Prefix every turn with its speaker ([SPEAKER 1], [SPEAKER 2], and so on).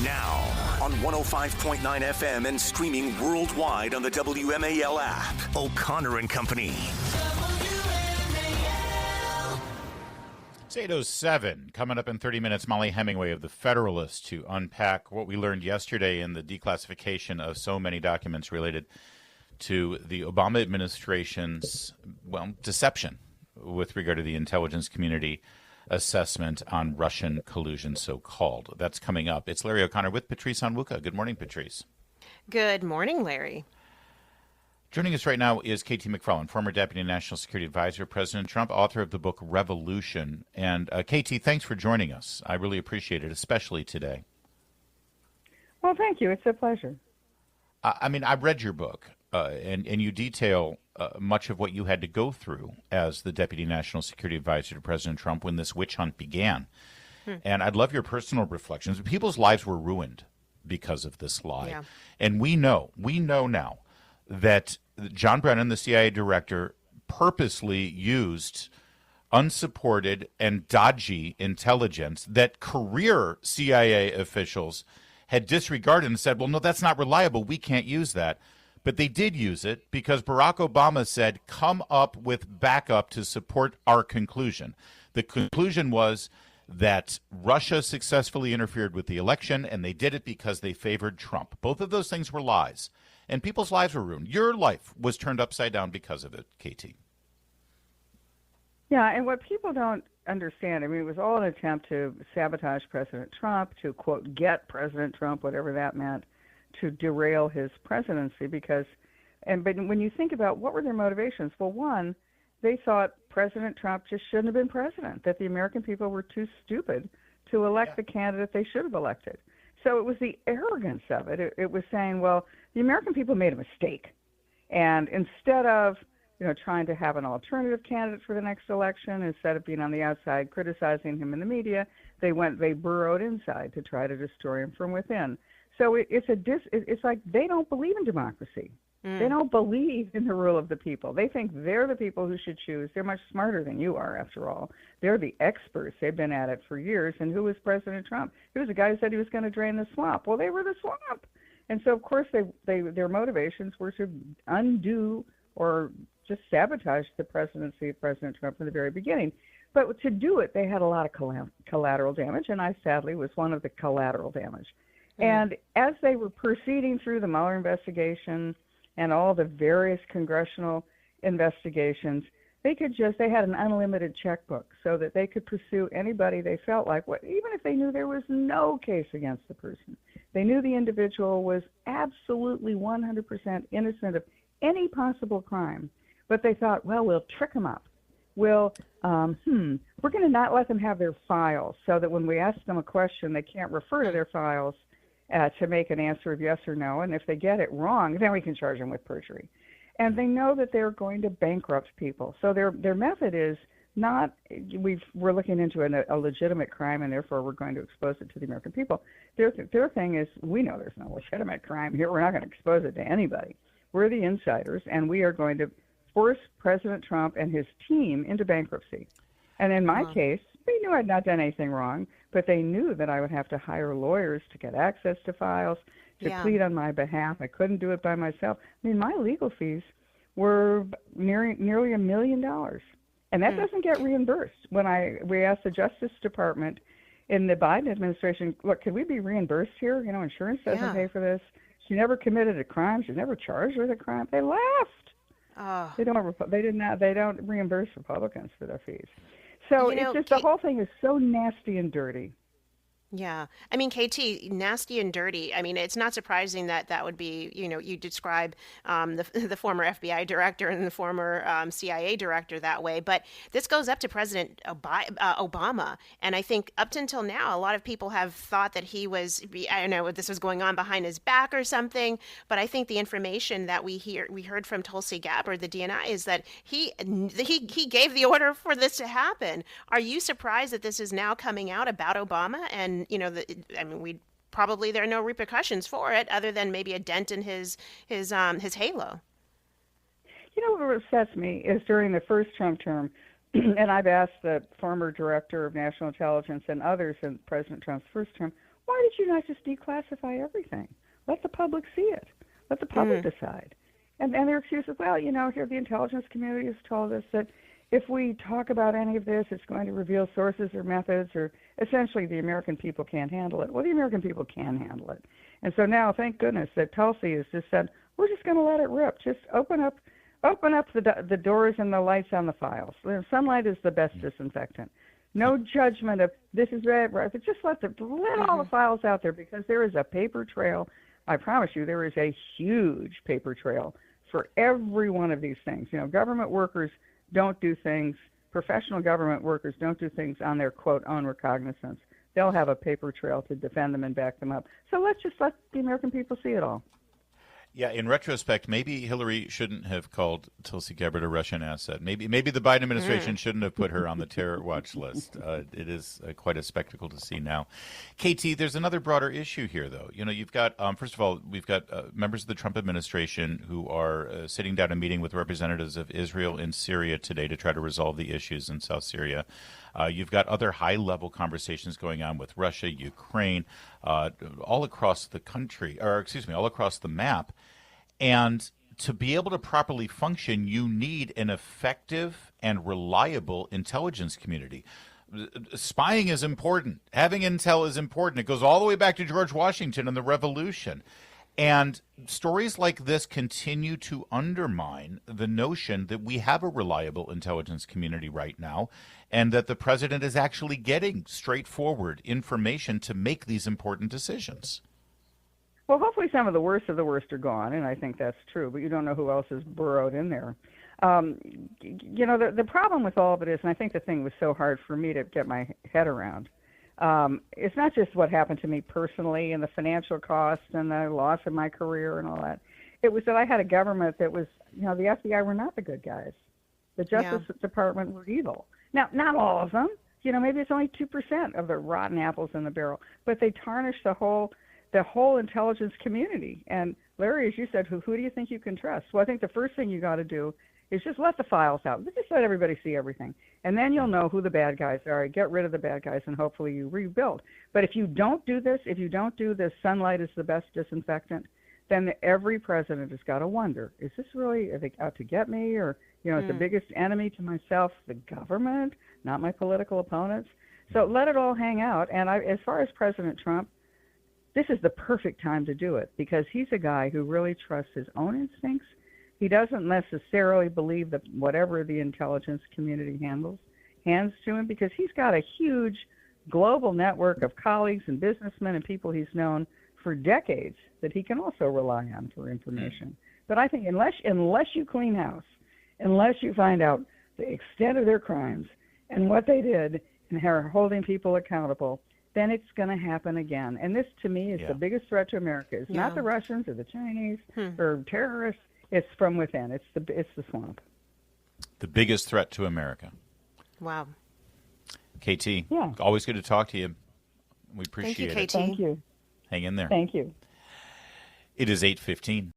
[SPEAKER 1] Now, on 105.9 FM and streaming worldwide on the WMAL app. O'Connor and Company.
[SPEAKER 2] It's 8:07. Coming up in 30 minutes, Molly Hemingway of The Federalist to unpack what we learned yesterday in the declassification of so many documents related to the Obama administration's, deception with regard to the intelligence community assessment on Russian collusion, so-called. That's coming up. It's Larry O'Connor with Patrice Onwuka. Good morning, Patrice.
[SPEAKER 3] Good morning, Larry.
[SPEAKER 2] Joining us right now is KT McFarland, former Deputy National Security Advisor, President Trump, author of the book Revolution. And KT, thanks for joining us. I really appreciate it, especially today.
[SPEAKER 4] Well, thank you. It's a pleasure.
[SPEAKER 2] I read your book, and you detail much of what you had to go through as the Deputy National Security Advisor to President Trump when this witch hunt began. And I'd love your personal reflections. People's lives were ruined because of this lie. Yeah. And we know now that John Brennan, the CIA director, purposely used unsupported and dodgy intelligence that career CIA officials had disregarded and said, well, no, that's not reliable. We can't use that. But they did use it because Barack Obama said, come up with backup to support our conclusion. The conclusion was that Russia successfully interfered with the election, and they did it because they favored Trump. Both of those things were lies, and people's lives were ruined. Your life was turned upside down because of it, KT.
[SPEAKER 4] Yeah, and what people don't understand, it was all an attempt to sabotage President Trump, to, quote, get President Trump, whatever that meant, to derail his presidency but when you think about what were their motivations, well, one, they thought President Trump just shouldn't have been president, that the American people were too stupid to elect the candidate they should have elected. So it was the arrogance of it. It was saying, well, the American people made a mistake. And instead of, trying to have an alternative candidate for the next election, instead of being on the outside criticizing him in the media, they burrowed inside to try to destroy him from within. So it's like they don't believe in democracy. They don't believe in the rule of the people. They think they're the people who should choose. They're much smarter than you are, after all. They're the experts. They've been at it for years. And who was President Trump? He was the guy who said he was going to drain the swamp. Well, they were the swamp. And so, of course, their motivations were to undo or just sabotage the presidency of President Trump from the very beginning. But to do it, they had a lot of collateral damage, and I sadly was one of the collateral damage. And as they were proceeding through the Mueller investigation and all the various congressional investigations, they had an unlimited checkbook so that they could pursue anybody they felt like, even if they knew there was no case against the person. They knew the individual was absolutely 100% innocent of any possible crime, but they thought, well, we'll trick them up. We're going to not let them have their files so that when we ask them a question, they can't refer to their files to make an answer of yes or no, and if they get it wrong, then we can charge them with perjury. And they know that they're going to bankrupt people. So their method is not, we're looking into a legitimate crime, and therefore we're going to expose it to the American people. Their thing is, we know there's no legitimate crime here. We're not going to expose it to anybody. We're the insiders, and we are going to force President Trump and his team into bankruptcy. And in my case, they knew I'd not done anything wrong, but they knew that I would have to hire lawyers to get access to files, to plead on my behalf. I couldn't do it by myself. My legal fees were nearly $1 million, and that doesn't get reimbursed. We asked the Justice Department in the Biden administration, look, could we be reimbursed here? Insurance doesn't pay for this. She never committed a crime. She's never charged with a crime. They laughed. They don't reimburse Republicans for their fees. So it's just the whole thing is so nasty and dirty.
[SPEAKER 3] Yeah. KT, nasty and dirty. It's not surprising that would be, you describe the former FBI director and the former CIA director that way. But this goes up to President Obama. And I think up until now, a lot of people have thought that he was, I don't know if this was going on behind his back or something. But I think the information that we heard from Tulsi Gabbard, the DNI, is that he gave the order for this to happen. Are you surprised that this is now coming out about Obama? And there are no repercussions for it other than maybe a dent in his halo.
[SPEAKER 4] What upsets me is during the first Trump term, and I've asked the former director of national intelligence and others in President Trump's first term, Why did you not just declassify everything? Let the public see it. Let the public decide. And their excuse is, well, here the intelligence community has told us that if we talk about any of this, it's going to reveal sources or methods, or essentially the American people can't handle it. Well, the American people can handle it. And so now, thank goodness that Tulsi has just said, we're just going to let it rip. Just open up the doors and the lights on the files. Sunlight is the best disinfectant. No judgment of this is red, right? But just let all the files out there, because there is a paper trail. I promise you, there is a huge paper trail for every one of these things. Government workers don't do things. Professional government workers don't do things on their quote own recognizance. They'll have a paper trail to defend them and back them up. So let's just let the American people see it all.
[SPEAKER 2] Yeah, in retrospect, maybe Hillary shouldn't have called Tulsi Gabbard a Russian asset. Maybe the Biden administration shouldn't have put her on the terror watch list. It is quite a spectacle to see now. KT, there's another broader issue here, though. You've got, first of all, we've got members of the Trump administration who are sitting down and meeting with representatives of Israel and Syria today to try to resolve the issues in South Syria. You've got other high-level conversations going on with Russia, Ukraine, all across the country, all across the map. And to be able to properly function, you need an effective and reliable intelligence community. Spying is important. Having intel is important. It goes all the way back to George Washington and the Revolution. And stories like this continue to undermine the notion that we have a reliable intelligence community right now, and that the president is actually getting straightforward information to make these important decisions.
[SPEAKER 4] Well, hopefully some of the worst are gone, and I think that's true, but you don't know who else is burrowed in there. The problem with all of it is, and I think the thing was so hard for me to get my head around, it's not just what happened to me personally and the financial cost and the loss of my career and all that. It was that I had a government that was, the FBI were not the good guys. The Justice Department were evil. Now, not all of them. Maybe it's only 2% of the rotten apples in the barrel, but they tarnished the whole intelligence community. And Larry, as you said, who do you think you can trust? Well, I think the first thing you got to do is just let the files out. Just let everybody see everything. And then you'll know who the bad guys are. Get rid of the bad guys, and hopefully you rebuild. But if you don't do this, sunlight is the best disinfectant, then every president has got to wonder, is this really, are they out to get me? Or, is the biggest enemy to myself the government, not my political opponents? So let it all hang out. And as far as President Trump, this is the perfect time to do it, because he's a guy who really trusts his own instincts. He doesn't necessarily believe that whatever the intelligence community hands to him, because he's got a huge global network of colleagues and businessmen and people he's known for decades that he can also rely on for information. But I think unless you clean house, unless you find out the extent of their crimes and what they did and are holding people accountable, then it's going to happen again. And this, to me, is the biggest threat to America. It's not the Russians or the Chinese or terrorists. It's from within. It's the swamp.
[SPEAKER 2] The biggest threat to America.
[SPEAKER 3] Wow.
[SPEAKER 2] KT, always good to talk to you. We appreciate it.
[SPEAKER 3] Thank you, KT.
[SPEAKER 4] Thank you.
[SPEAKER 2] Hang in there.
[SPEAKER 4] Thank you.
[SPEAKER 2] It is 8:15.